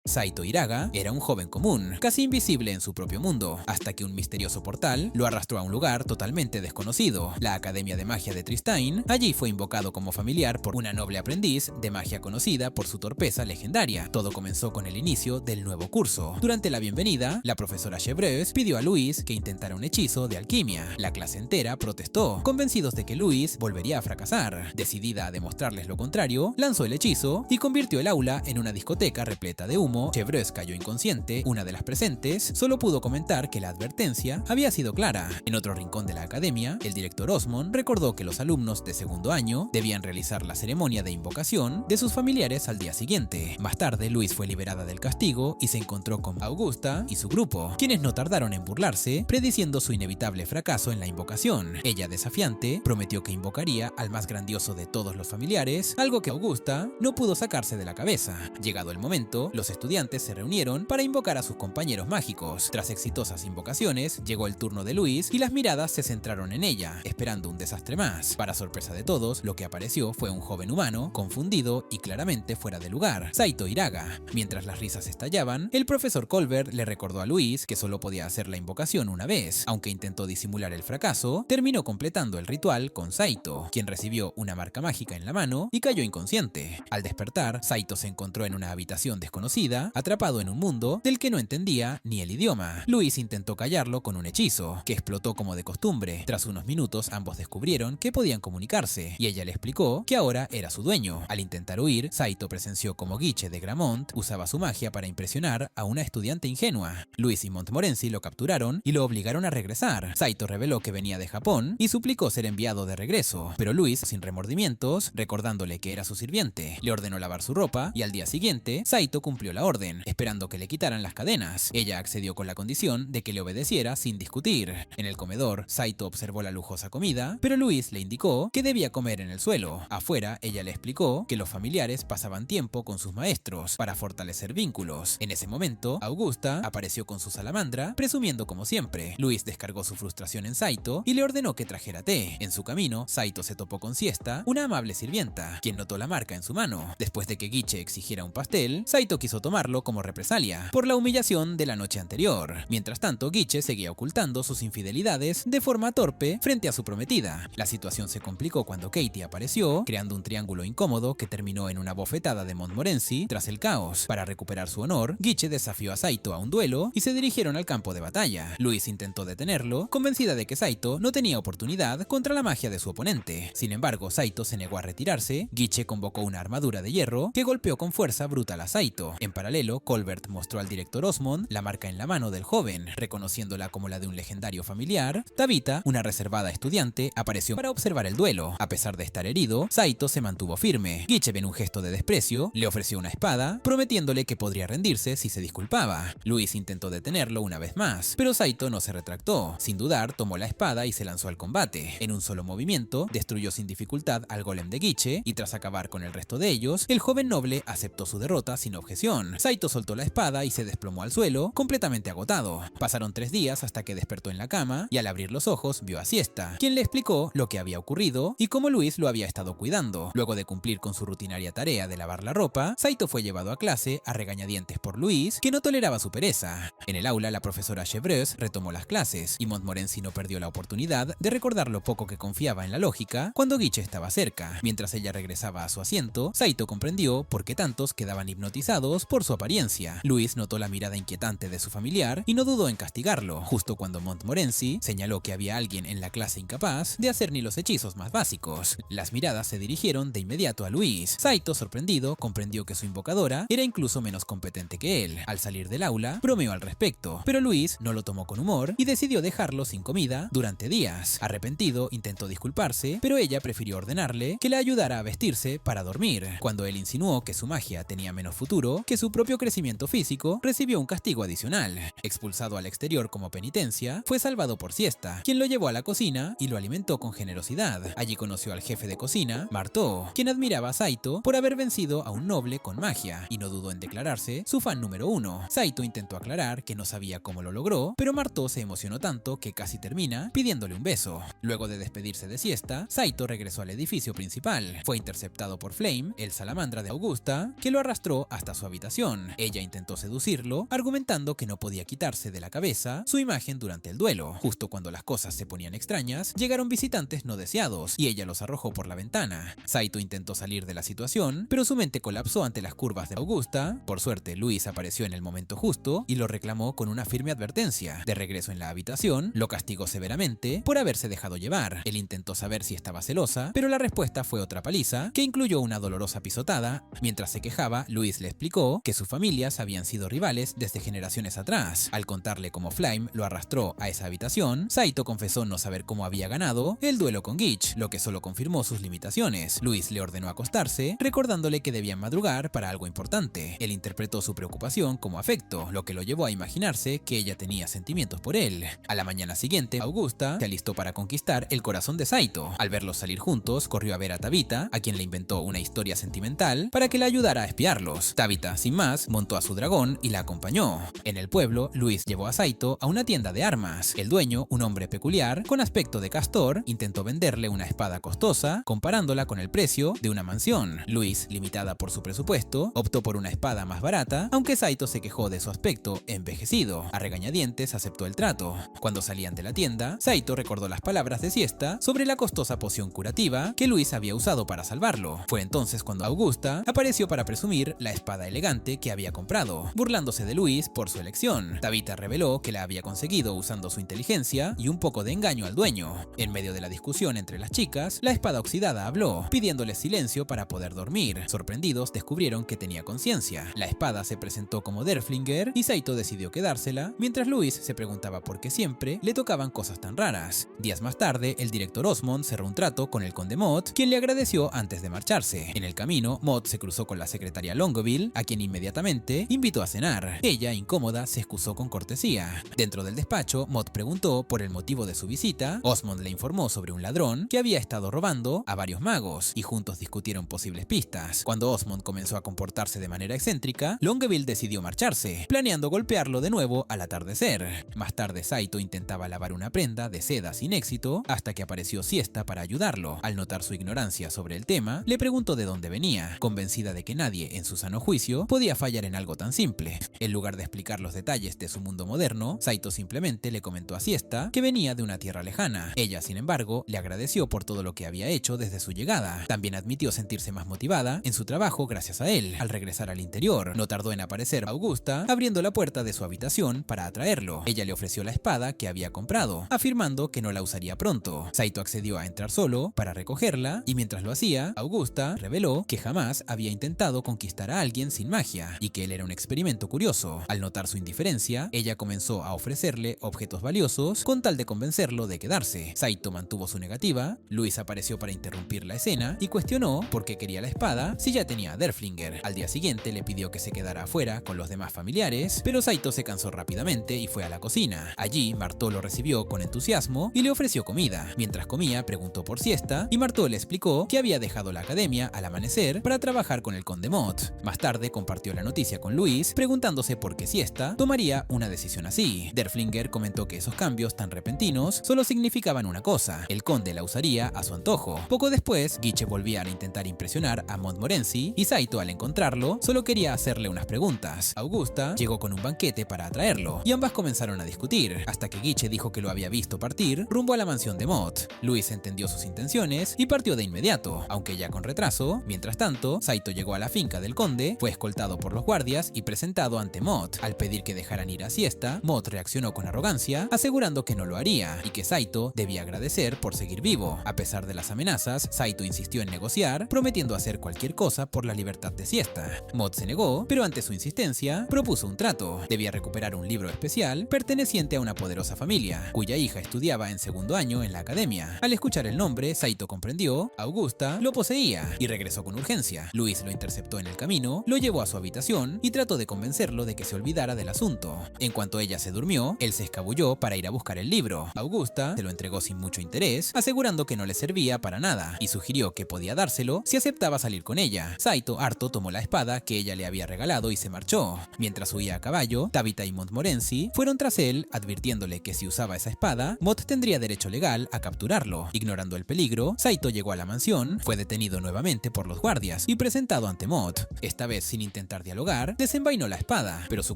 Saito Hiraga era un joven común, casi invisible en su propio mundo, hasta que un misterioso portal lo arrastró a un lugar totalmente desconocido, la Academia de Magia de Tristane. Allí fue invocado como familiar por una noble aprendiz de magia conocida por su torpeza legendaria. Todo comenzó con el inicio del nuevo curso. Durante la bienvenida, la profesora Chevreuse pidió a Luis que intentara un hechizo de alquimia. La clase entera protestó, convencidos de que Luis volvería a fracasar. Decidida a demostrarles lo contrario, lanzó el hechizo y convirtió el aula en una discoteca repleta de humo. Chevreuse cayó inconsciente. Una de las presentes solo pudo comentar que la advertencia había sido clara. En otro rincón de la academia, el director Osmond recordó que los alumnos de segundo año debían realizar la ceremonia de invocación de sus familiares al día siguiente. Más tarde, Luis fue liberada del castigo y se encontró con Augusta y su grupo, quienes no tardaron en burlarse, prediciendo su inevitable fracaso en la invocación. Ella, desafiante, prometió que invocaría al más grandioso de todos los familiares, algo que Augusta no pudo sacarse de la cabeza. Llegado el momento, los estudiantes se reunieron para invocar a sus compañeros mágicos. Tras exitosas invocaciones, llegó el turno de Luis y las miradas se centraron en ella, esperando un desastre más. Para sorpresa de todos, lo que apareció fue un joven humano, confundido y claramente fuera de lugar, Saito Hiraga. Mientras las risas estallaban, el profesor Colbert le recordó a Luis que solo podía hacer la invocación una vez. Aunque intentó disimular el fracaso, terminó completando el ritual con Saito, quien recibió una marca mágica en la mano y cayó inconsciente. Al despertar, Saito se encontró en una habitación desconocida, atrapado en un mundo del que no entendía ni el idioma. Luis intentó callarlo con un hechizo, que explotó como de costumbre. Tras unos minutos, ambos descubrieron que podían comunicarse, y ella le explicó que ahora era su dueño. Al intentar huir, Saito presenció como Guiche de Gramont usaba su magia para impresionar a una estudiante ingenua. Luis y Montmorency lo capturaron y lo obligaron a regresar. Saito reveló que venía de Japón y suplicó ser enviado de regreso, pero Luis, sin remordimientos, recordándole que era su sirviente, le ordenó lavar su ropa y al día siguiente, Saito cumplió la orden, esperando que le quitaran las cadenas. Ella accedió con la condición de que le obedeciera sin discutir. En el comedor, Saito observó la lujosa comida, pero Luis le indicó que debía comer en el suelo. Afuera, ella le explicó que los familiares pasaban tiempo con sus maestros para fortalecer vínculos. En ese momento, Augusta apareció con su salamandra, presumiendo como siempre. Luis descargó su frustración en Saito y le ordenó que trajera té. En su camino, Saito se topó con Siesta, una amable sirvienta, quien notó la marca en su mano. Después de que Guiche exigiera un pastel, Saito quiso tomarlo como represalia por la humillación de la noche anterior. Mientras tanto, Guiche seguía ocultando sus infidelidades de forma torpe frente a su prometida. La situación se complicó cuando Katie apareció, creando un triángulo incómodo que terminó en una bofetada de Montmorency. Tras el caos, para recuperar su honor, Guiche desafió a Saito a un duelo y se dirigieron al campo de batalla. Luis intentó detenerlo, convencida de que Saito no tenía oportunidad contra la magia de su oponente. Sin embargo, Saito se negó a retirarse. Guiche convocó una armadura de hierro que golpeó con fuerza brutal a Saito. En paralelo, Colbert mostró al director Osmond la marca en la mano del joven, reconociéndola como la de un legendario familiar. Tabitha, una reservada estudiante, apareció para observar el duelo. A pesar de estar herido, Saito se mantuvo firme. Guiche, en un gesto de desprecio, le ofreció una espada, prometiéndole que podría rendirse si se disculpaba. Luis intentó detenerlo una vez más, pero Saito no se retractó. Sin dudar, tomó la espada y se lanzó al combate. En un solo movimiento, destruyó sin dificultad al golem de Guiche, y tras acabar con el resto de ellos, el joven noble aceptó su derrota sin objeción. Saito soltó la espada y se desplomó al suelo, completamente agotado. Pasaron 3 días hasta que despertó en la cama, y al abrir los ojos vio a Siesta, quien le explicó lo que había ocurrido y cómo Luis lo había estado cuidando. Luego de cumplir con su rutinaria tarea de lavar la ropa, Saito fue llevado a clase a regañadientes por Luis, que no toleraba su pereza. En el aula, la profesora Chevreuse retomó las clases, y Montmorency no perdió la oportunidad de recordar lo poco que confiaba en la lógica cuando Guiche estaba cerca. Mientras ella regresaba a su asiento, Saito comprendió por qué tantos quedaban hipnotizados por su apariencia. Luis notó la mirada inquietante de su familiar y no dudó en castigarlo, justo cuando Montmorency señaló que había alguien en la clase incapaz de hacer ni los hechizos más básicos. Las miradas se dirigieron de inmediato a Luis. Saito, sorprendido, comprendió que su invocadora era incluso menos competente que él. Al salir del aula, bromeó al respecto, pero Luis no lo tomó con humor y decidió dejarlo sin comida durante días. Arrepentido, intentó disculparse, pero ella prefirió ordenarle que le ayudara a vestirse para dormir. Cuando él insinuó que su magia tenía menos futuro que su propio crecimiento físico, recibió un castigo adicional. Expulsado al exterior como penitencia, fue salvado por Siesta, quien lo llevó a la cocina y lo alimentó con generosidad. Allí conoció al jefe de cocina, Marteau, quien admiraba a Saito por haber vencido a un noble con magia, y no dudó en declararse su fan número 1. Saito intentó aclarar que no sabía cómo lo logró, pero Marteau se emocionó tanto que casi termina pidiéndole un beso. Luego de despedirse de Siesta, Saito regresó al edificio principal. Fue interceptado por Flame, el salamandra de Augusta, que lo arrastró hasta su habitación. habitación. Ella intentó seducirlo, argumentando que no podía quitarse de la cabeza su imagen durante el duelo. Justo cuando las cosas se ponían extrañas, llegaron visitantes no deseados y ella los arrojó por la ventana. Saito intentó salir de la situación, pero su mente colapsó ante las curvas de Augusta. Por suerte, Luis apareció en el momento justo y lo reclamó con una firme advertencia. De regreso en la habitación, lo castigó severamente por haberse dejado llevar. Él intentó saber si estaba celosa, pero la respuesta fue otra paliza, que incluyó una dolorosa pisotada. Mientras se quejaba, Luis le explicó que sus familias habían sido rivales desde generaciones atrás. Al contarle cómo Flame lo arrastró a esa habitación, Saito confesó no saber cómo había ganado el duelo con Gitch, lo que solo confirmó sus limitaciones. Luis le ordenó acostarse, recordándole que debían madrugar para algo importante. Él interpretó su preocupación como afecto, lo que lo llevó a imaginarse que ella tenía sentimientos por él. A la mañana siguiente, Augusta se alistó para conquistar el corazón de Saito. Al verlos salir juntos, corrió a ver a Tabitha, a quien le inventó una historia sentimental para que la ayudara a espiarlos. Tabitha, sin más, montó a su dragón y la acompañó. En el pueblo, Luis llevó a Saito a una tienda de armas. El dueño, un hombre peculiar, con aspecto de castor, intentó venderle una espada costosa, comparándola con el precio de una mansión. Luis, limitada por su presupuesto, optó por una espada más barata, aunque Saito se quejó de su aspecto envejecido. A regañadientes aceptó el trato. Cuando salían de la tienda, Saito recordó las palabras de Siesta sobre la costosa poción curativa que Luis había usado para salvarlo. Fue entonces cuando Augusta apareció para presumir la espada elegante que había comprado, burlándose de Luis por su elección. Tabitha reveló que la había conseguido usando su inteligencia y un poco de engaño al dueño. En medio de la discusión entre las chicas, la espada oxidada habló, pidiéndoles silencio para poder dormir. Sorprendidos, descubrieron que tenía conciencia. La espada se presentó como Derflinger y Saito decidió quedársela, mientras Luis se preguntaba por qué siempre le tocaban cosas tan raras. Días más tarde, el director Osmond cerró un trato con el conde Mott, quien le agradeció antes de marcharse. En el camino, Mott se cruzó con la secretaria Longoville, a quien inmediatamente invitó a cenar. Ella, incómoda, se excusó con cortesía. Dentro del despacho, Mott preguntó por el motivo de su visita. Osmond le informó sobre un ladrón que había estado robando a varios magos, y juntos discutieron posibles pistas. Cuando Osmond comenzó a comportarse de manera excéntrica, Longoville decidió marcharse, planeando golpearlo de nuevo al atardecer. Más tarde, Saito intentaba lavar una prenda de seda sin éxito, hasta que apareció Siesta para ayudarlo. Al notar su ignorancia sobre el tema, le preguntó de dónde venía, convencida de que nadie, en su sano juicio, podía fallar en algo tan simple. En lugar de explicar los detalles de su mundo moderno, Saito simplemente le comentó a Siesta que venía de una tierra lejana. Ella, sin embargo, le agradeció por todo lo que había hecho desde su llegada. También admitió sentirse más motivada en su trabajo gracias a él. Al regresar al interior, no tardó en aparecer Augusta, abriendo la puerta de su habitación para atraerlo. Ella le ofreció la espada que había comprado, afirmando que no la usaría pronto. Saito accedió a entrar solo para recogerla, y mientras lo hacía, Augusta reveló que jamás había intentado conquistar a alguien sin magia, y que él era un experimento curioso. Al notar su indiferencia, ella comenzó a ofrecerle objetos valiosos con tal de convencerlo de quedarse. Saito mantuvo su negativa. Luis apareció para interrumpir la escena y cuestionó por qué quería la espada si ya tenía a Derflinger. Al día siguiente le pidió que se quedara afuera con los demás familiares, pero Saito se cansó rápidamente y fue a la cocina. Allí, Martó lo recibió con entusiasmo y le ofreció comida. Mientras comía, preguntó por Siesta y Martó le explicó que había dejado la academia al amanecer para trabajar con el conde Mott. Más tarde compartió la noticia con Luis, preguntándose por qué Siesta tomaría una decisión así. Derflinger comentó que esos cambios tan repentinos solo significaban una cosa: el conde la usaría a su antojo. Poco después, Gitch volvía a intentar impresionar a Montmorency y Saito, al encontrarlo, solo quería hacerle unas preguntas. Augusta llegó con un banquete para atraerlo y ambas comenzaron a discutir, hasta que Gitch dijo que lo había visto partir rumbo a la mansión de Mott. Luis entendió sus intenciones y partió de inmediato, aunque ya con retraso. Mientras tanto, Saito llegó a la finca del conde, fue escoltado por los guardias y presentado ante Mott. Al pedir que dejaran ir a Siesta, Mott reaccionó con arrogancia, asegurando que no lo haría y que Saito debía agradecer por seguir vivo. A pesar de las amenazas, Saito insistió en negociar, prometiendo hacer cualquier cosa por la libertad de Siesta. Mott se negó, pero ante su insistencia, propuso un trato. Debía recuperar un libro especial perteneciente a una poderosa familia, cuya hija estudiaba en segundo año en la academia. Al escuchar el nombre, Saito comprendió: Augusta lo poseía, y regresó con urgencia. Luis lo interceptó en el camino, lo llevó a su habitación y trató de convencerlo de que se olvidara del asunto. En cuanto ella se durmió, él se escabulló para ir a buscar el libro. Augusta se lo entregó sin mucho interés, asegurando que no le servía para nada, y sugirió que podía dárselo si aceptaba salir con ella. Saito, harto, tomó la espada que ella le había regalado y se marchó. Mientras huía a caballo, Tabitha y Montmorency fueron tras él, advirtiéndole que si usaba esa espada, Mott tendría derecho legal a capturarlo. Ignorando el peligro, Saito llegó a la mansión, fue detenido nuevamente por los guardias y presentado ante Mott, esta vez sin intentar intentar dialogar, desenvainó la espada, pero su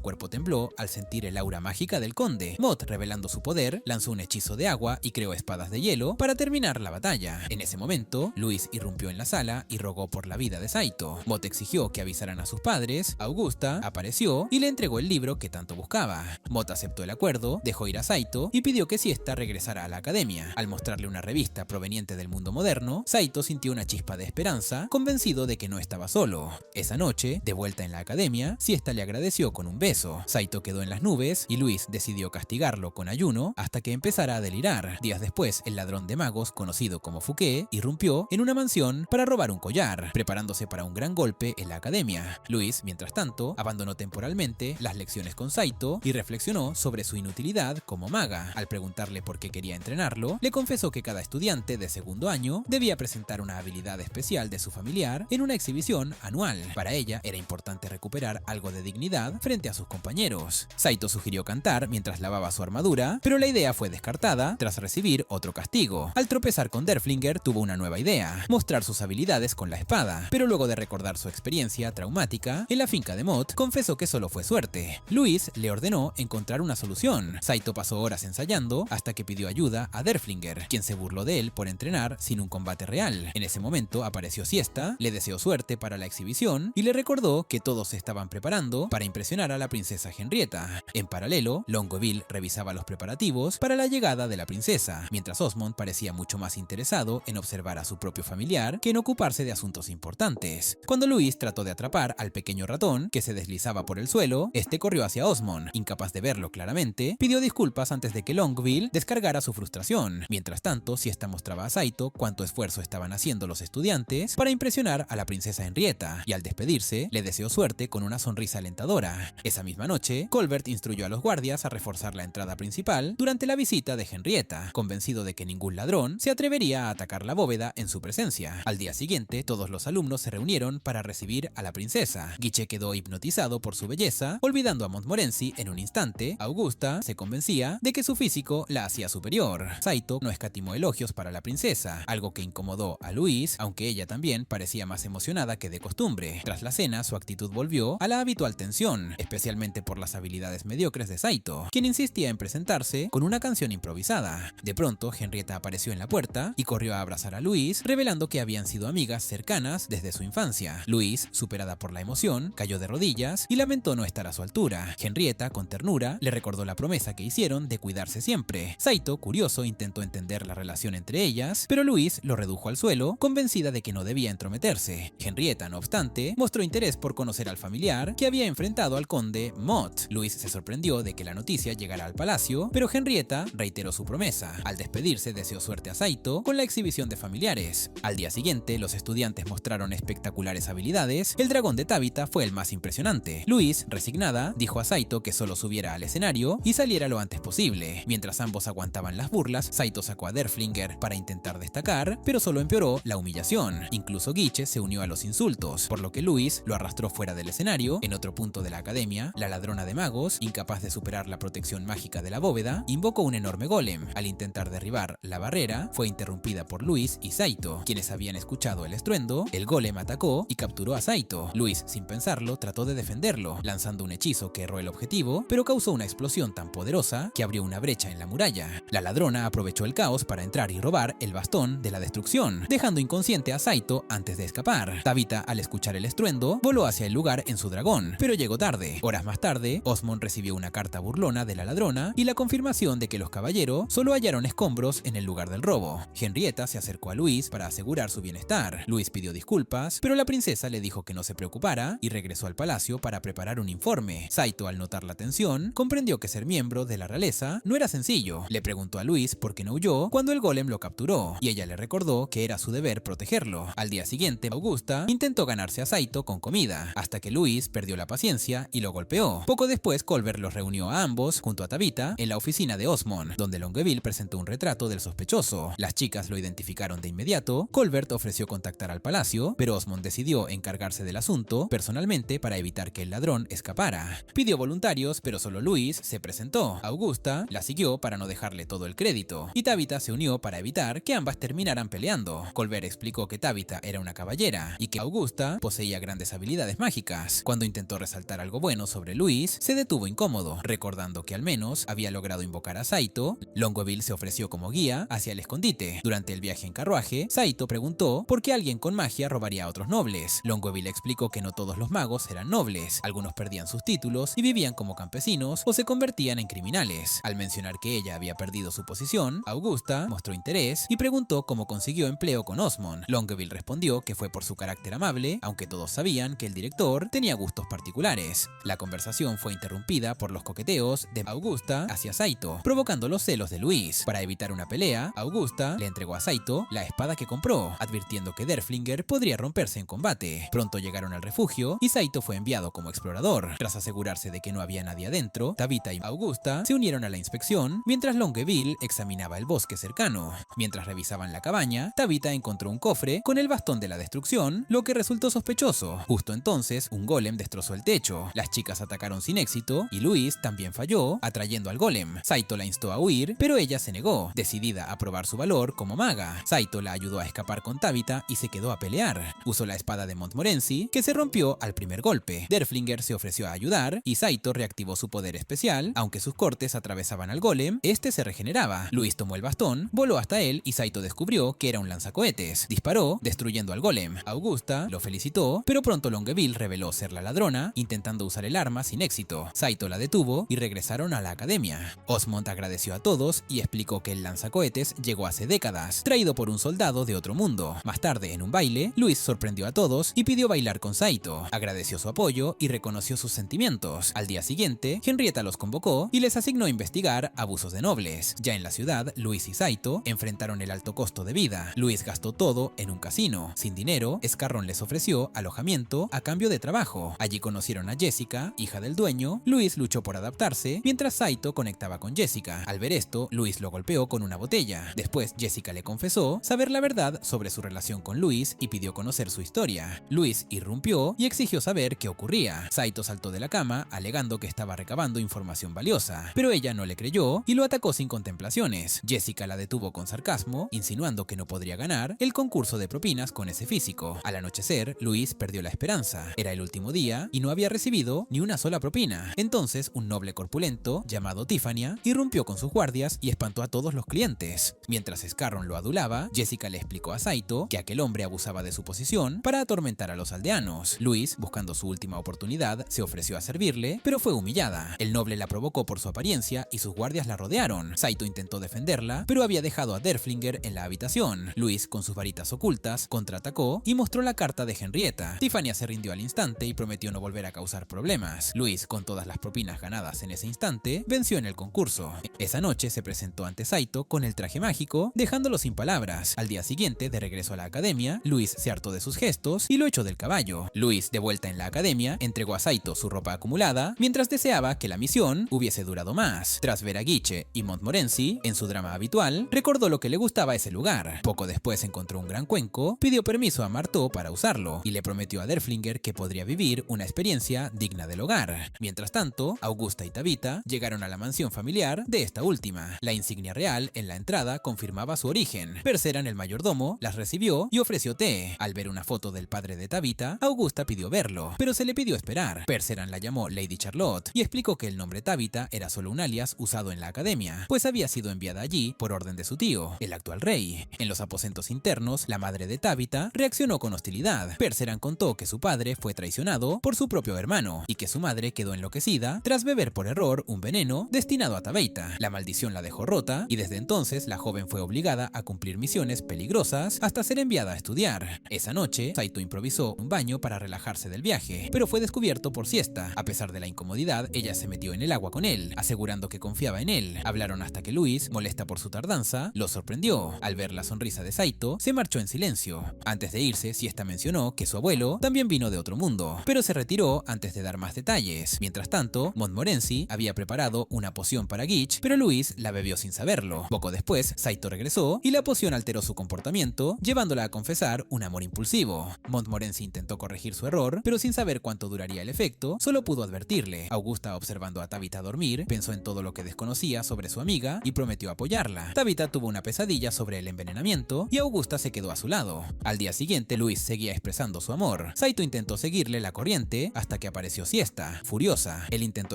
cuerpo tembló al sentir el aura mágica del conde. Mott, revelando su poder, lanzó un hechizo de agua y creó espadas de hielo para terminar la batalla. En ese momento, Luis irrumpió en la sala y rogó por la vida de Saito. Mott exigió que avisaran a sus padres, Augusta apareció y le entregó el libro que tanto buscaba. Mott aceptó el acuerdo, dejó ir a Saito y pidió que Siesta regresara a la academia. Al mostrarle una revista proveniente del mundo moderno, Saito sintió una chispa de esperanza, convencido de que no estaba solo. Esa noche, de vuelta en la academia, Siesta le agradeció con un beso. Saito quedó en las nubes y Luis decidió castigarlo con ayuno hasta que empezara a delirar. Días después, el ladrón de magos, conocido como Fouquet, irrumpió en una mansión para robar un collar, preparándose para un gran golpe en la academia. Luis, mientras tanto, abandonó temporalmente las lecciones con Saito y reflexionó sobre su inutilidad como maga. Al preguntarle por qué quería entrenarlo, le confesó que cada estudiante de segundo año debía presentar una habilidad especial de su familiar en una exhibición anual. Para ella era importante recuperar algo de dignidad frente a sus compañeros. Saito sugirió cantar mientras lavaba su armadura, pero la idea fue descartada tras recibir otro castigo. Al tropezar con Derflinger, tuvo una nueva idea: mostrar sus habilidades con la espada, pero luego de recordar su experiencia traumática en la finca de Mott, confesó que solo fue suerte. Luis le ordenó encontrar una solución. Saito pasó horas ensayando hasta que pidió ayuda a Derflinger, quien se burló de él por entrenar sin un combate real. En ese momento apareció Siesta, le deseó suerte para la exhibición y le recordó que todos se estaban preparando para impresionar a la princesa Henrietta. En paralelo, Longueville revisaba los preparativos para la llegada de la princesa, mientras Osmond parecía mucho más interesado en observar a su propio familiar que en ocuparse de asuntos importantes. Cuando Luis trató de atrapar al pequeño ratón que se deslizaba por el suelo, este corrió hacia Osmond. Incapaz de verlo claramente, pidió disculpas antes de que Longueville descargara su frustración. Mientras tanto, Siesta mostraba a Saito cuánto esfuerzo estaban haciendo los estudiantes para impresionar a la princesa Henrietta, y al despedirse, le deseó suerte con una sonrisa alentadora. Esa misma noche, Colbert instruyó a los guardias a reforzar la entrada principal durante la visita de Henrietta, convencido de que ningún ladrón se atrevería a atacar la bóveda en su presencia. Al día siguiente, todos los alumnos se reunieron para recibir a la princesa. Guiche quedó hipnotizado por su belleza, olvidando a Montmorency en un instante. Augusta se convencía de que su físico la hacía superior. Saito no escatimó elogios para la princesa, algo que incomodó a Luis, aunque ella también parecía más emocionada que de costumbre. Tras la cena, su actitud volvió a la habitual tensión, especialmente por las habilidades mediocres de Saito, quien insistía en presentarse con una canción improvisada. De pronto, Henrietta apareció en la puerta y corrió a abrazar a Luis, revelando que habían sido amigas cercanas desde su infancia. Luis, superada por la emoción, cayó de rodillas y lamentó no estar a su altura. Henrietta, con ternura, le recordó la promesa que hicieron de cuidarse siempre. Saito, curioso, intentó entender la relación entre ellas, pero Luis lo redujo al suelo, convencida de que no debía entrometerse. Henrietta, no obstante, mostró interés por conocer al familiar que había enfrentado al conde Mott. Luis se sorprendió de que la noticia llegara al palacio, pero Henrietta reiteró su promesa. Al despedirse, deseó suerte a Saito con la exhibición de familiares. Al día siguiente, los estudiantes mostraron espectaculares habilidades. El dragón de Tabitha fue el más impresionante. Luis, resignada, dijo a Saito que solo subiera al escenario y saliera lo antes posible. Mientras ambos aguantaban las burlas, Saito sacó a Derflinger para intentar destacar, pero solo empeoró la humillación. Incluso Guiche se unió a los insultos, por lo que Luis lo arrastró fuera del escenario. En otro punto de la academia, la ladrona de magos, incapaz de superar la protección mágica de la bóveda, invocó un enorme golem. Al intentar derribar la barrera, fue interrumpida por Luis y Saito, quienes habían escuchado el estruendo. El golem atacó y capturó a Saito. Luis, sin pensarlo, trató de defenderlo, lanzando un hechizo que erró el objetivo, pero causó una explosión tan poderosa que abrió una brecha en la muralla. La ladrona aprovechó el caos para entrar y robar el bastón de la destrucción, dejando inconsciente a Saito antes de escapar. Tabitha, al escuchar el estruendo, voló hacia el lugar en su dragón, pero llegó tarde. Horas más tarde, Osmond recibió una carta burlona de la ladrona y la confirmación de que los caballeros solo hallaron escombros en el lugar del robo. Henrietta se acercó a Luis para asegurar su bienestar. Luis pidió disculpas, pero la princesa le dijo que no se preocupara y regresó al palacio para preparar un informe. Saito, al notar la tensión, comprendió que ser miembro de la realeza no era sencillo. Le preguntó a Luis por qué no huyó cuando el golem lo capturó, y ella le recordó que era su deber protegerlo. Al día siguiente, Augusta intentó ganarse a Saito con comida, hasta que Luis perdió la paciencia y lo golpeó. Poco después, Colbert los reunió a ambos, junto a Tabitha, en la oficina de Osmond, donde Longueville presentó un retrato del sospechoso. Las chicas lo identificaron de inmediato. Colbert ofreció contactar al palacio, pero Osmond decidió encargarse del asunto personalmente para evitar que el ladrón escapara. Pidió voluntarios, pero solo Luis se presentó. Augusta la siguió para no dejarle todo el crédito, y Tabitha se unió para evitar que ambas terminaran peleando. Colbert explicó que Tabitha era una caballera y que Augusta poseía grandes habilidades habilidades mágicas. Cuando intentó resaltar algo bueno sobre Luis, se detuvo incómodo, recordando que al menos había logrado invocar a Saito. Longueville se ofreció como guía hacia el escondite. Durante el viaje en carruaje, Saito preguntó por qué alguien con magia robaría a otros nobles. Longueville explicó que no todos los magos eran nobles, algunos perdían sus títulos y vivían como campesinos o se convertían en criminales. Al mencionar que ella había perdido su posición, Augusta mostró interés y preguntó cómo consiguió empleo con Osmond. Longueville respondió que fue por su carácter amable, aunque todos sabían que el director tenía gustos particulares. La conversación fue interrumpida por los coqueteos de Augusta hacia Saito, provocando los celos de Luis. Para evitar una pelea, Augusta le entregó a Saito la espada que compró, advirtiendo que Derflinger podría romperse en combate. Pronto llegaron al refugio y Saito fue enviado como explorador. Tras asegurarse de que no había nadie adentro, Tabitha y Augusta se unieron a la inspección, mientras Longueville examinaba el bosque cercano. Mientras revisaban la cabaña, Tabitha encontró un cofre con el bastón de la destrucción, lo que resultó sospechoso. Justo entonces, un golem destrozó el techo. Las chicas atacaron sin éxito y Luis también falló, atrayendo al golem. Saito la instó a huir, pero ella se negó, decidida a probar su valor como maga. Saito la ayudó a escapar con Tabitha y se quedó a pelear. Usó la espada de Montmorency, que se rompió al primer golpe. Derflinger se ofreció a ayudar y Saito reactivó su poder especial. Aunque sus cortes atravesaban al golem, este se regeneraba. Luis tomó el bastón, voló hasta él y Saito descubrió que era un lanzacohetes. Disparó, destruyendo al golem. Augusta lo felicitó, pero pronto Longueville reveló ser la ladrona, intentando usar el arma sin éxito. Saito la detuvo y regresaron a la academia. Osmond agradeció a todos y explicó que el lanzacohetes llegó hace décadas, traído por un soldado de otro mundo. Más tarde, en un baile, Luis sorprendió a todos y pidió bailar con Saito. Agradeció su apoyo y reconoció sus sentimientos. Al día siguiente, Henrietta los convocó y les asignó a investigar abusos de nobles. Ya en la ciudad, Luis y Saito enfrentaron el alto costo de vida. Luis gastó todo en un casino. Sin dinero, Scarron les ofreció alojamiento a cambio de trabajo. Allí conocieron a Jessica, hija del dueño. Luis luchó por adaptarse, mientras Saito conectaba con Jessica. Al ver esto, Luis lo golpeó con una botella. Después, Jessica le confesó saber la verdad sobre su relación con Luis y pidió conocer su historia. Luis irrumpió y exigió saber qué ocurría. Saito saltó de la cama, alegando que estaba recabando información valiosa, pero ella no le creyó y lo atacó sin contemplaciones. Jessica la detuvo con sarcasmo, insinuando que no podría ganar el concurso de propinas con ese físico. Al anochecer, Luis perdió la esperanza. Era el último día y no había recibido ni una sola propina. Entonces, un noble corpulento, llamado Tiffany, irrumpió con sus guardias y espantó a todos los clientes. Mientras Scarron lo adulaba, Jessica le explicó a Saito que aquel hombre abusaba de su posición para atormentar a los aldeanos. Luis, buscando su última oportunidad, se ofreció a servirle, pero fue humillada. El noble la provocó por su apariencia y sus guardias la rodearon. Saito intentó defenderla, pero había dejado a Derflinger en la habitación. Luis, con sus varitas ocultas, contraatacó y mostró la carta de Henrietta. Tiffany se rindió al instante y prometió no volver a causar problemas. Luis, con todas las propinas ganadas en ese instante, venció en el concurso. Esa noche se presentó ante Saito con el traje mágico, dejándolo sin palabras. Al día siguiente, de regreso a la academia, Luis se hartó de sus gestos y lo echó del caballo. Luis, de vuelta en la academia, entregó a Saito su ropa acumulada, mientras deseaba que la misión hubiese durado más. Tras ver a Guiche y Montmorency en su drama habitual, recordó lo que le gustaba ese lugar. Poco después encontró un gran cuenco, pidió permiso a Marteau para usarlo y le prometió a Derflinger que podría vivir una experiencia digna del hogar. Mientras tanto, Augusta y Tabitha llegaron a la mansión familiar de esta última. La insignia real en la entrada confirmaba su origen. Perceran, el mayordomo, las recibió y ofreció té. Al ver una foto del padre de Tabitha, Augusta pidió verlo, pero se le pidió esperar. Perceran la llamó Lady Charlotte y explicó que el nombre Tabitha era solo un alias usado en la academia, pues había sido enviada allí por orden de su tío, el actual rey. En los aposentos internos, la madre de Tabitha reaccionó con hostilidad. Perceran contó que su padre fue traicionado por su propio hermano y que su madre quedó enloquecida tras beber por error un veneno destinado a Tabitha. La maldición la dejó rota y desde entonces la joven fue obligada a cumplir misiones peligrosas hasta ser enviada a estudiar. Esa noche, Saito improvisó un baño para relajarse del viaje, pero fue descubierto por siesta. A pesar de la incomodidad, ella se metió en el agua con él, asegurando que confiaba en él. Hablaron hasta que Luis, molesta por su tardanza, lo sorprendió. Al ver la sonrisa de Saito, se marchó en silencio. Antes de irse, Siesta mencionó que su abuelo también vino de otro mundo, pero se retiró antes de dar más detalles. Mientras tanto, Montmorency había preparado una poción para Gitch, pero Luis la bebió sin saberlo. Poco después, Saito regresó y la poción alteró su comportamiento, llevándola a confesar un amor impulsivo. Montmorency intentó corregir su error, pero sin saber cuánto duraría el efecto, solo pudo advertirle. Augusta, observando a Tabitha dormir, pensó en todo lo que desconocía sobre su amiga y prometió apoyarla. Tabitha tuvo una pesadilla sobre el envenenamiento y Augusta se quedó a su lado. Al día siguiente, Luis seguía expresando su amor. Saito intentó intentó seguirle la corriente hasta que apareció Siesta, furiosa. Él intentó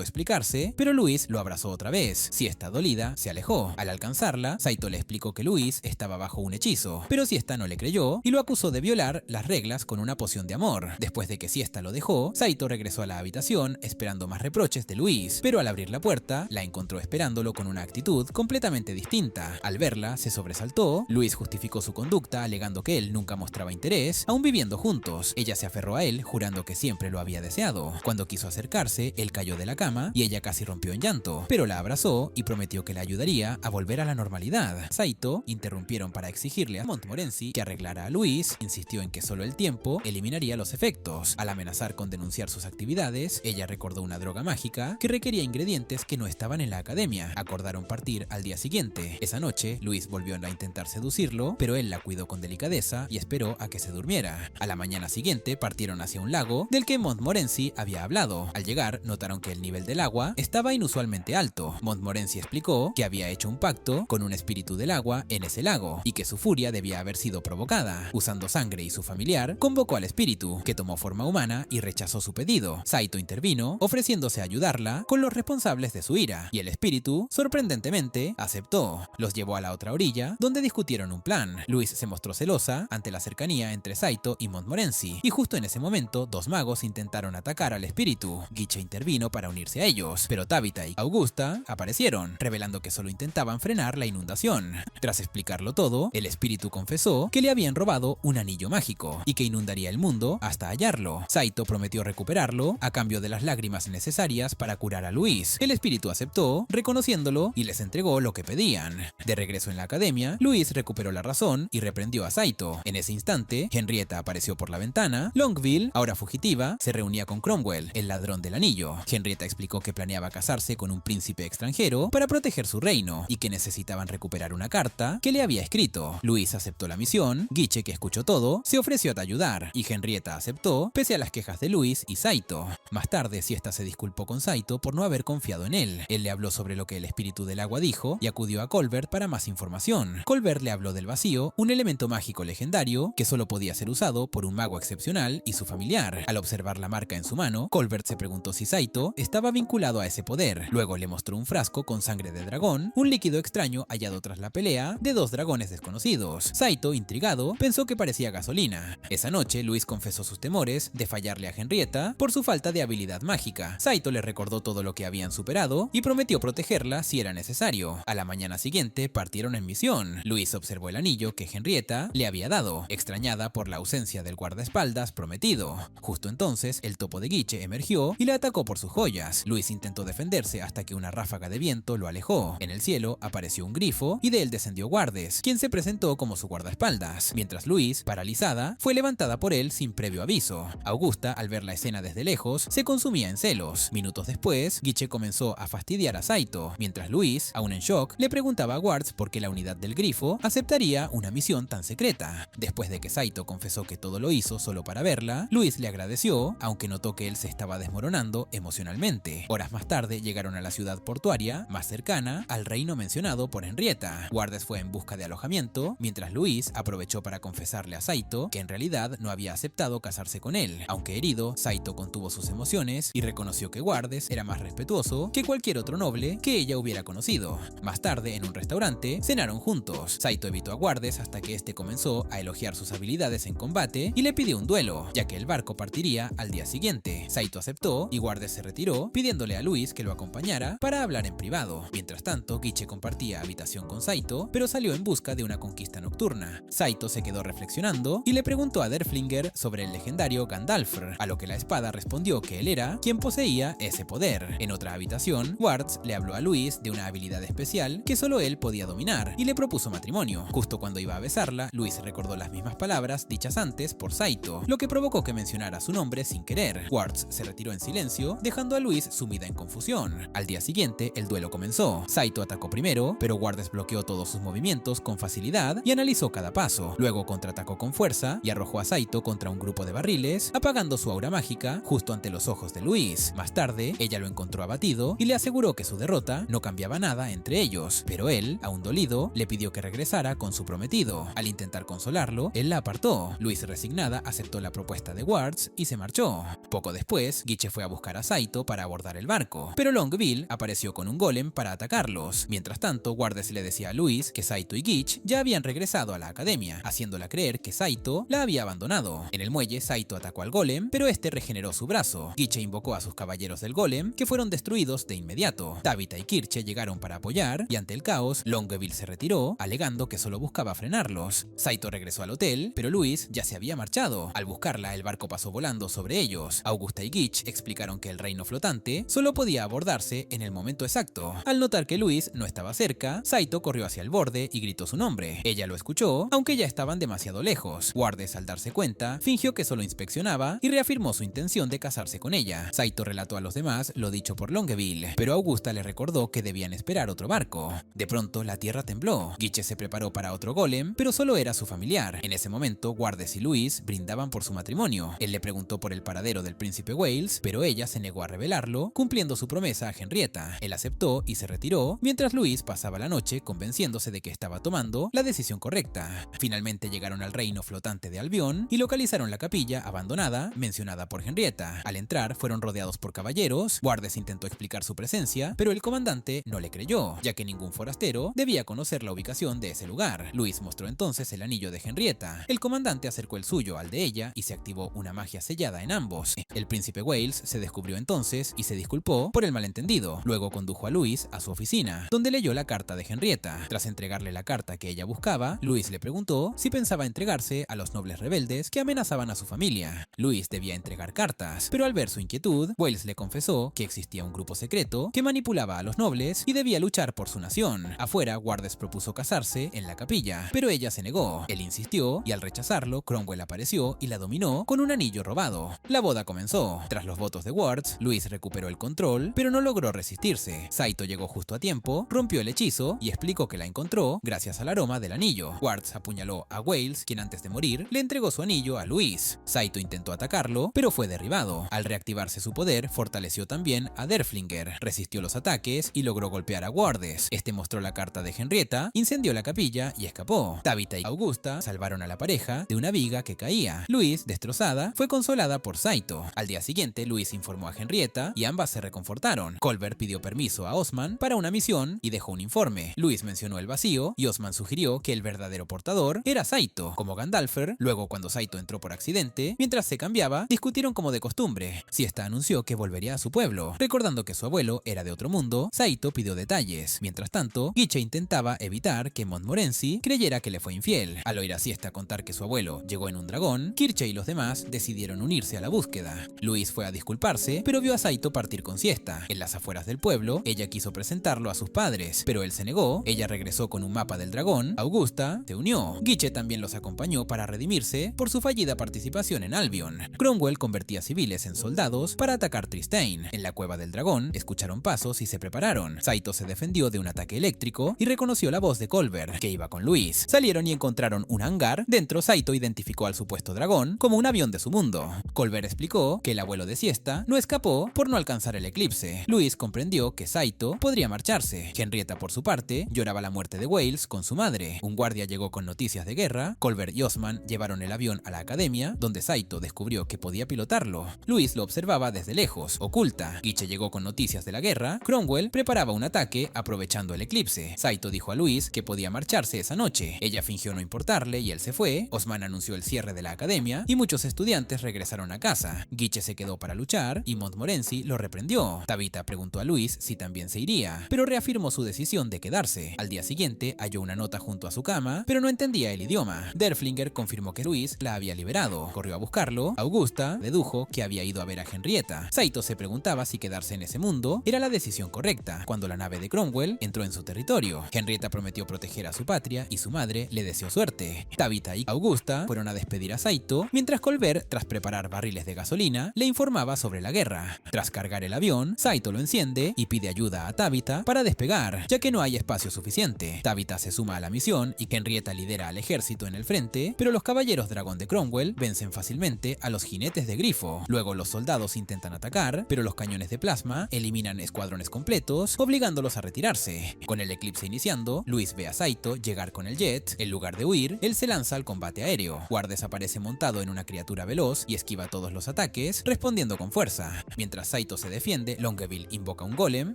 explicarse, pero Luis lo abrazó otra vez. Siesta, dolida, se alejó. Al alcanzarla, Saito le explicó que Luis estaba bajo un hechizo, pero Siesta no le creyó y lo acusó de violar las reglas con una poción de amor. Después de que Siesta lo dejó, Saito regresó a la habitación esperando más reproches de Luis, pero al abrir la puerta, la encontró esperándolo con una actitud completamente distinta. Al verla, se sobresaltó. Luis justificó su conducta alegando que él nunca mostraba interés, aún viviendo juntos. Ella se aferró a él, jurando que siempre lo había deseado. Cuando quiso acercarse, él cayó de la cama y ella casi rompió en llanto, pero la abrazó y prometió que le ayudaría a volver a la normalidad. Saito interrumpieron para exigirle a Montmorency que arreglara a Luis, insistió en que solo el tiempo eliminaría los efectos. Al amenazar con denunciar sus actividades, ella recordó una droga mágica que requería ingredientes que no estaban en la academia. Acordaron partir al día siguiente. Esa noche, Luis volvió a intentar seducirlo, pero él la cuidó con delicadeza y esperó a que se durmiera. A la mañana siguiente partieron hacia un lago del que Montmorency había hablado. Al llegar, notaron que el nivel del agua estaba inusualmente alto. Montmorency explicó que había hecho un pacto con un espíritu del agua en ese lago y que su furia debía haber sido provocada. Usando sangre y su familiar, convocó al espíritu, que tomó forma humana y rechazó su pedido. Saito intervino, ofreciéndose a ayudarla con los responsables de su ira, y el espíritu, sorprendentemente, aceptó. Los llevó a la otra orilla, donde discutieron un plan. Luis se mostró celosa ante la cercanía entre Saito y Montmorency, y justo en ese momento, dos magos intentaron atacar al espíritu. Guiche intervino para unirse a ellos, pero Tabitha y Augusta aparecieron, revelando que solo intentaban frenar la inundación. Tras explicarlo todo, el espíritu confesó que le habían robado un anillo mágico y que inundaría el mundo hasta hallarlo. Saito prometió recuperarlo a cambio de las lágrimas necesarias para curar a Luis. El espíritu aceptó, reconociéndolo, y les entregó lo que pedían. De regreso en la academia, Luis recuperó la razón y reprendió a Saito. En ese instante, Henrietta apareció por la ventana. Longville, ahora fugitiva, se reunía con Cromwell, el ladrón del anillo. Henrietta explicó que planeaba casarse con un príncipe extranjero para proteger su reino y que necesitaban recuperar una carta que le había escrito. Luis aceptó la misión. Guiche, que escuchó todo, se ofreció a ayudar y Henrietta aceptó pese a las quejas de Luis y Saito. Más tarde, Siesta se disculpó con Saito por no haber confiado en él. Él le habló sobre lo que el espíritu del agua dijo y acudió a Colbert para más información. Colbert le habló del vacío, un elemento mágico legendario que solo podía ser usado por un mago excepcional y su familiar. Al observar la marca en su mano, Colbert se preguntó si Saito estaba vinculado a ese poder. Luego le mostró un frasco con sangre de dragón, un líquido extraño hallado tras la pelea de dos dragones desconocidos. Saito, intrigado, pensó que parecía gasolina. Esa noche, Luis confesó sus temores de fallarle a Henrietta por su falta de habilidad mágica. Saito le recordó todo lo que habían superado y prometió protegerla si era necesario. A la mañana siguiente partieron en misión. Luis observó el anillo que Henrietta le había dado, extrañada por la ausencia del guardaespaldas prometido. Justo entonces, el topo de Guiche emergió y le atacó por sus joyas. Luis intentó defenderse hasta que una ráfaga de viento lo alejó. En el cielo apareció un grifo y de él descendió Guardes, quien se presentó como su guardaespaldas, mientras Luis, paralizada, fue levantada por él sin previo aviso. Augusta, al ver la escena desde lejos, se consumía en celos. Minutos después, Guiche comenzó a fastidiar a Saito, mientras Luis, aún en shock, le preguntaba a Guards por qué la unidad del grifo aceptaría una misión tan secreta. Después de que Saito confesó que todo lo hizo solo para verla, Luis le agradeció, aunque notó que él se estaba desmoronando emocionalmente. Horas más tarde llegaron a la ciudad portuaria más cercana al reino mencionado por Henrietta. Guardes fue en busca de alojamiento, mientras Luis aprovechó para confesarle a Saito que en realidad no había aceptado casarse con él. Aunque herido, Saito contuvo sus emociones y reconoció que Guardes era más respetuoso que cualquier otro noble que ella hubiera conocido. Más tarde, en un restaurante, cenaron juntos. Saito evitó a Guardes hasta que este comenzó a elogiar sus habilidades en combate y le pidió un duelo, ya que el barco partiría al día siguiente. Saito aceptó y Guardes se retiró, pidiéndole a Luis que lo acompañara para hablar en privado. Mientras tanto, Guiche compartía habitación con Saito, pero salió en busca de una conquista nocturna. Saito se quedó reflexionando y le preguntó a Derflinger sobre el legendario Gandalfr, a lo que la espada respondió que él era quien poseía ese poder. En otra habitación, Wards le habló a Luis de una habilidad especial que solo él podía dominar y le propuso matrimonio. Justo cuando iba a besarla, Luis recordó las mismas palabras dichas antes por Saito, lo que provocó que mencionara su nombre sin querer. Wards se retiró en silencio, dejando a Luis sumida en confusión. Al día siguiente, el duelo comenzó. Saito atacó primero, pero Wardes bloqueó todos sus movimientos con facilidad y analizó cada paso. Luego contraatacó con fuerza y arrojó a Saito contra un grupo de barriles, apagando su aura mágica justo ante los ojos de Luis. Más tarde, ella lo encontró abatido y le aseguró que su derrota no cambiaba nada entre ellos, pero él, aún dolido, le pidió que regresara con su prometido. Al intentar consolarlo, él la apartó. Luis, resignada, aceptó la propuesta de de guards y se marchó. Poco después, Guiche fue a buscar a Saito para abordar el barco, pero Longueville apareció con un golem para atacarlos. Mientras tanto, Guardes le decía a Louis que Saito y Gitch ya habían regresado a la academia, haciéndola creer que Saito la había abandonado. En el muelle, Saito atacó al golem, pero este regeneró su brazo. Guiche invocó a sus caballeros del golem, que fueron destruidos de inmediato. Tabitha y Kirche llegaron para apoyar, y ante el caos, Longueville se retiró, alegando que solo buscaba frenarlos. Saito regresó al hotel, pero Louis ya se había marchado. Al buscarla, el barco pasó volando sobre ellos. Augusta y Gitch explicaron que el reino flotante solo podía abordarse en el momento exacto. Al notar que Louis no estaba cerca, Saito corrió hacia el borde y gritó su nombre. Ella lo escuchó, aunque ya estaban demasiado lejos. Guardes, al darse cuenta, fingió que solo inspeccionaba y reafirmó su intención de casarse con ella. Saito relató a los demás lo dicho por Longueville, pero Augusta le recordó que debían esperar otro barco. De pronto, la tierra tembló. Guiche se preparó para otro golem, pero solo era su familiar. En ese momento, Guardes y Louis brindaban por su matrimonio. Él le preguntó por el paradero del príncipe Wales, pero ella se negó a revelarlo, cumpliendo su promesa a Henrietta. Él aceptó y se retiró, mientras Louis pasaba la noche convenciéndose de que estaba tomando la decisión correcta. Finalmente llegaron al reino flotante de Albion y localizaron la capilla abandonada mencionada por Henrietta. Al entrar, fueron rodeados por caballeros. Guardes intentó explicar su presencia, pero el comandante no le creyó, ya que ningún forastero debía conocer la ubicación de ese lugar. Louis mostró entonces el anillo de Henrietta. El comandante acercó el suyo al de ella y se activó una magia sellada en ambos. El príncipe Wales se descubrió entonces y se disculpó por el malentendido. Luego condujo a Louis a su oficina, donde leyó la carta de Henrietta. Tras entregarle la carta que ella buscaba, Louis le preguntó si pensaba entregarse a los nobles rebeldes que amenazaban a su familia. Louis debía entregar cartas, pero al ver su inquietud, Wales le confesó que existía un grupo secreto que manipulaba a los nobles y debía luchar por su nación. Afuera, Guardes propuso casarse en la capilla, pero ella se negó. Él insistió y al rechazarlo, Cromwell apareció y la dominó con un anillo robado. La boda comenzó. Tras los votos de Wards, Louis recuperó el control, pero no logró resistirse. Saito llegó justo a tiempo, rompió el hechizo y explicó que la encontró gracias al aroma del anillo. Wards apuñaló a Wales, quien antes de morir le entregó su anillo a Louis. Saito intentó atacarlo, pero fue derribado. Al reactivarse su poder, fortaleció también a Derflinger, resistió los ataques y logró golpear a Guardes. Este mostró la carta de Henrietta, incendió la capilla y escapó. Tabitha y Augusta salvaron a la pareja de una viga que caía. Louis, destrozada, fue consolada por Saito. Al día siguiente, Louis informó a Henrietta y ambas se reconfortaron. Colbert pidió permiso a Osman para una misión y dejó un informe. Louis mencionó el vacío y Osman sugirió que el verdadero portador era Saito, como Gandalfer. Luego, cuando Saito entró por accidente, mientras se cambiaba, discutieron como de costumbre. Siesta anunció que volvería a su pueblo. Recordando que su abuelo era de otro mundo, Saito pidió detalles. Mientras tanto, Guiche intentaba evitar que Montmorency creyera que le fue infiel. Al oír a Siesta contar que su abuelo llegó en un dragón, Kirche y los demás decidieron unirse a la búsqueda. Louis fue a disculparse, pero vio a Saito partir con Siesta. En las afueras del pueblo, ella quiso presentarlo a sus padres, pero él se negó. Ella regresó con un mapa del dragón. Augusta se unió. Guiche también los acompañó para redimirse por su fallida participación en Albion. Cromwell convertía civiles en soldados para atacar Tristane. En la cueva del dragón, escucharon pasos y se prepararon. Saito se defendió de un ataque eléctrico y reconoció la voz de Colbert, que iba con Louis. Salieron y encontraron un hangar. Dentro, Saito identificó al supuesto dragón como un avión de su mundo. Colbert explicó que el abuelo de Siesta no escapó por no alcanzar el eclipse. Louis comprendió que Saito podría marcharse. Henrietta, por su parte, lloraba la muerte de Wales con su madre. Un guardia llegó con noticias de guerra. Colbert y Osman llevaron el avión a la academia, donde Saito descubrió que podía pilotarlo. Louis lo observaba desde lejos, oculta. Guiche llegó con noticias de la guerra. Cromwell preparaba un ataque aprovechando el eclipse. Saito dijo a Louis que podía marcharse esa noche. Ella fingió no importarle y él se fue. Osman anunció el cierre de la academia y muchos estudiantes regresaron a casa. Guiche se quedó para luchar y Montmorency lo reprendió. Tabitha preguntó a Louis si también se iría, pero reafirmó su decisión de quedarse. Al día siguiente halló una nota junto a su cama, pero no entendía el idioma. Derflinger confirmó que Louis la había liberado. Corrió a buscarlo. Augusta dedujo que había ido a ver a Henrietta. Saito se preguntaba si quedarse en ese mundo era la decisión correcta, cuando la nave de Cromwell entró en su territorio. Henrietta prometió proteger a su patria y su madre le deseó suerte. Tabitha y Augusta fueron a despedir a Saito, mientras Colbert, tras preparar barriles de gasolina, le informaba sobre la guerra. Tras cargar el avión, Saito lo enciende y pide ayuda a Tabitha para despegar, ya que no hay espacio suficiente. Tabitha se suma a la misión y Henrietta lidera al ejército en el frente, pero los caballeros dragón de Cromwell vencen fácilmente a los jinetes de Grifo. Luego los soldados intentan atacar, pero los cañones de plasma eliminan escuadrones completos, obligándolos a retirarse. Con el eclipse iniciando, Louis ve a Saito llegar con el jet. En lugar de huir, él se lanza al combate aéreo. Guardes aparece montado en una criatura criatura veloz y esquiva todos los ataques, respondiendo con fuerza. Mientras Saito se defiende, Longeville invoca un golem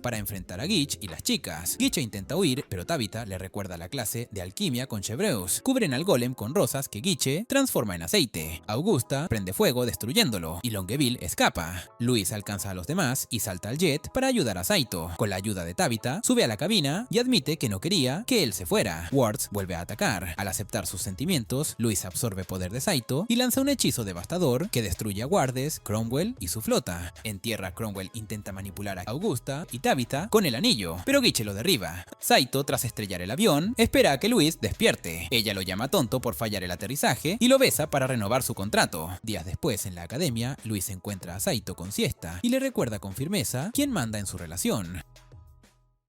para enfrentar a Gitch y las chicas. Gitch intenta huir, pero Tabitha le recuerda la clase de alquimia con Chevreuse. Cubren al golem con rosas que Gitche transforma en aceite. Augusta prende fuego destruyéndolo y Longeville escapa. Luis alcanza a los demás y salta al jet para ayudar a Saito. Con la ayuda de Tabitha, sube a la cabina y admite que no quería que él se fuera. Wards vuelve a atacar. Al aceptar sus sentimientos, Luis absorbe poder de Saito y lanza un hechizo devastador que destruye a Wardes, Cromwell y su flota. En tierra, Cromwell intenta manipular a Augusta y Tabitha con el anillo, pero Gitche lo derriba. Saito, tras estrellar el avión, espera a que Luis despierte. Ella lo llama tonto por fallar el aterrizaje y lo besa para renovar su contrato. Días después, en la academia, Luis encuentra a Saito con siesta y le recuerda con firmeza quién manda en su relación.